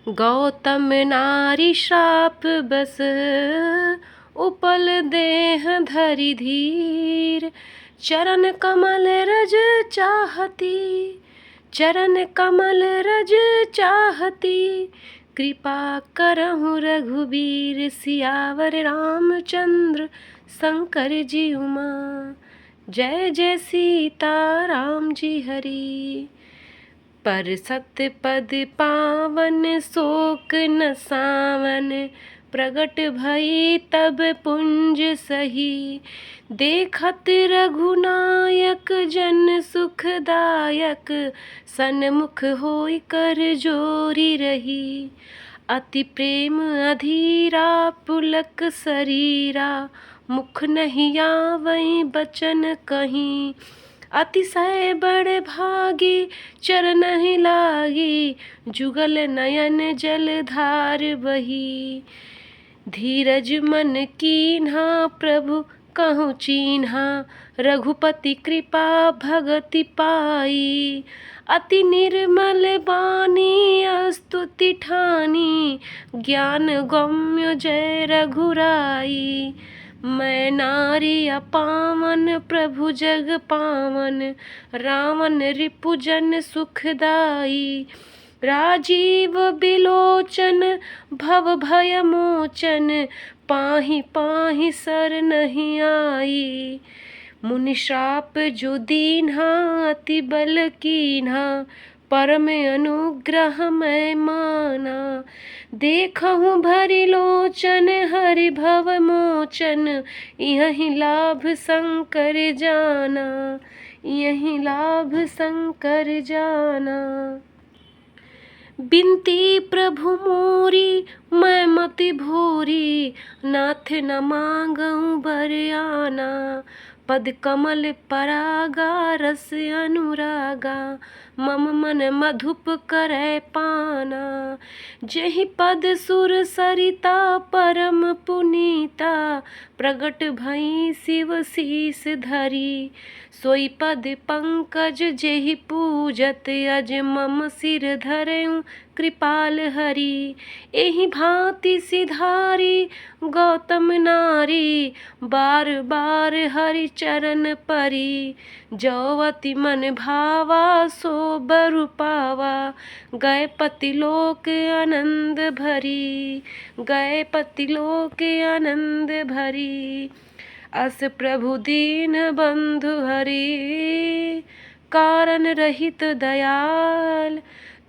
गौतम नारी श्राप बस उपल देह धरि धीर। चरण कमल रज चाहती, चरण कमल रज चाहती। कृपा करहु रघुबीर, सियावर रामचंद्र शंकर जी उमा। जय जय सीता राम जी हरि। पर सत्य पद पावन, शोक न सावन। प्रगट भई तब पुंज सही, देखत रघुनायक जन सुखदायक। सन्मुख होई कर जोरी रही, अति प्रेम अधीरा पुलक शरीरा। मुख नहीं आवै बचन कहीं, अतिशय बड़ भागी चरण ही लागी। जुगल नयन जलधार बही, धीरज मन कीन्हा प्रभु कहूँ चीन्हा। रघुपति कृपा भगति पाई, अति निर्मल बानी स्तुति ठानी। ज्ञान गम्य जय रघुराई, मैं नारी अपावन प्रभु जग पावन। रावण रिपुजन सुखदाई, राजीव बिलोचन भव भय मोचन। पाहि पाहि सर नहीं आई, मुनि श्राप जो दीन्हा अति बल कीन्हा। परम अनुग्रह मैं माना, देखहु भरि लोचन हरि भव मोचन। यही लाभ शंकर जाना, यही लाभ शंकर जाना। बिनती प्रभु मोरी मैं मति भोरी, नाथ न मांगऊँ बर आना। पद कमल परागा रस अनुरागा, मम मन मधुप करे पाना। जेहि पद सुर सरिता परम पुनीता, प्रगट भई शिव शीस धरी। सोई पद पंकज जेहि पूजत, अज मम सिर धरऊँ कृपाल हरि। एहि भांति सिधारी गौतम नारी, बार बार हरि चरण परी। जौवति मन भावा सो बरु पावा, गए पति लोक आनंद भरी, गए पति लोक आनंद भरी। अस प्रभु दीन बंधु हरि, कारण रहित दयाल।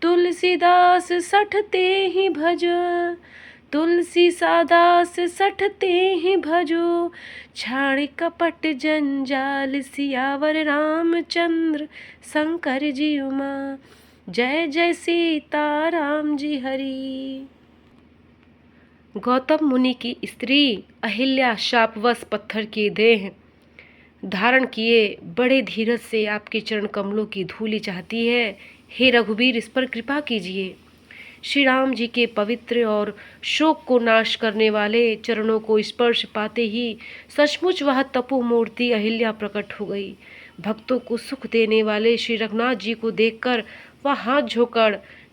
तुलसीदास सठते ही भजो, तुलसी सादास सठते ही भजो। छाड़ कपट जंजाल, सियावर रामचंद्र शंकर जी उमा। जय जय सीता राम जी हरि। गौतम मुनि की स्त्री अहिल्या शापवश पत्थर की देह धारण किए बड़े धीरज से आपके चरण कमलों की धूलि चाहती है। हे रघुवीर, इस पर कृपा कीजिए। श्री राम जी के पवित्र और शोक को नाश करने वाले चरणों को स्पर्श पाते ही सचमुच वह तपो मूर्ति अहिल्या प्रकट हो गई। भक्तों को सुख देने वाले श्री रघुनाथ जी को देखकर वह हाथ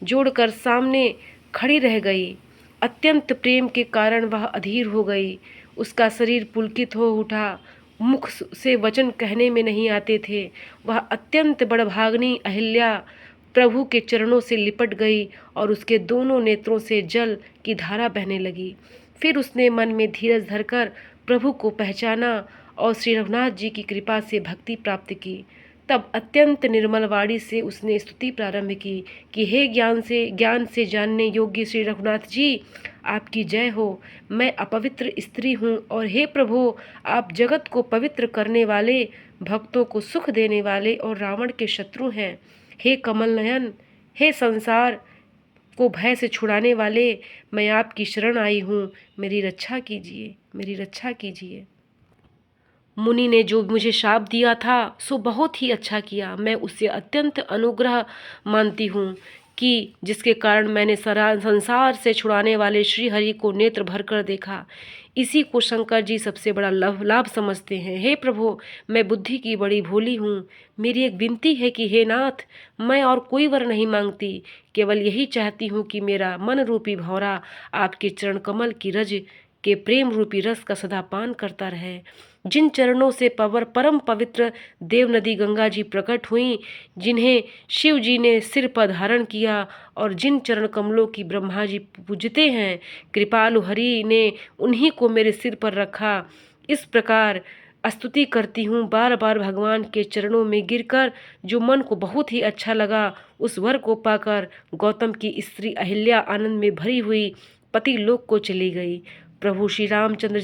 जोड़कर सामने खड़ी रह गई। अत्यंत प्रेम के कारण वह अधीर हो गई। उसका शरीर पुलकित हो उठा, मुख से वचन कहने में नहीं आते थे। वह अत्यंत बड़भाग्नि अहिल्या प्रभु के चरणों से लिपट गई और उसके दोनों नेत्रों से जल की धारा बहने लगी। फिर उसने मन में धीरज धरकर प्रभु को पहचाना और श्री रघुनाथ जी की कृपा से भक्ति प्राप्त की। तब अत्यंत निर्मल वाणी से उसने स्तुति प्रारंभ की कि हे ज्ञान से जानने योग्य श्री रघुनाथ जी, आपकी जय हो। मैं अपवित्र स्त्री हूँ और हे प्रभु, आप जगत को पवित्र करने वाले, भक्तों को सुख देने वाले और रावण के शत्रु हैं। हे कमल नयन, हे संसार को भय से छुड़ाने वाले, मैं आपकी शरण आई हूँ। मेरी रक्षा कीजिए, मेरी रक्षा कीजिए। मुनि ने जो मुझे शाप दिया था सो बहुत ही अच्छा किया। मैं उसे अत्यंत अनुग्रह मानती हूँ, कि जिसके कारण मैंने संसार से छुड़ाने वाले श्री हरि को नेत्र भर कर देखा। इसी को शंकर जी सबसे बड़ा लाभ समझते हैं। हे प्रभु, मैं बुद्धि की बड़ी भोली हूँ। मेरी एक विनती है कि हे नाथ, मैं और कोई वर नहीं मांगती, केवल यही चाहती हूँ कि मेरा मन रूपी भौरा आपके चरण कमल की रज के प्रेम रूपी रस का सदा पान करता रहे। जिन चरणों से परम पवित्र देव नदी गंगा जी प्रकट हुई, जिन्हें शिव जी ने सिर पर धारण किया और जिन चरण कमलों की ब्रह्मा जी पूजते हैं, कृपालु हरि ने उन्हीं को मेरे सिर पर रखा। इस प्रकार स्तुति करती हूँ बार बार भगवान के चरणों में गिरकर। जो मन को बहुत ही अच्छा लगा, उस वर को पाकर गौतम की स्त्री अहिल्या आनंद में भरी हुई पति लोक को चली गई। प्रभु श्री रामचंद्र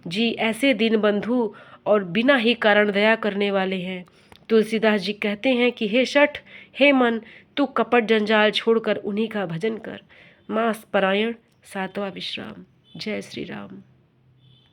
जी ऐसे दीन बंधु और बिना ही कारण दया करने वाले हैं। तुलसीदास जी कहते हैं कि हे शठ, हे मन, तू कपट जंजाल छोड़कर उन्हीं का भजन कर। मास परायण, सातवां विश्राम। जय श्री राम।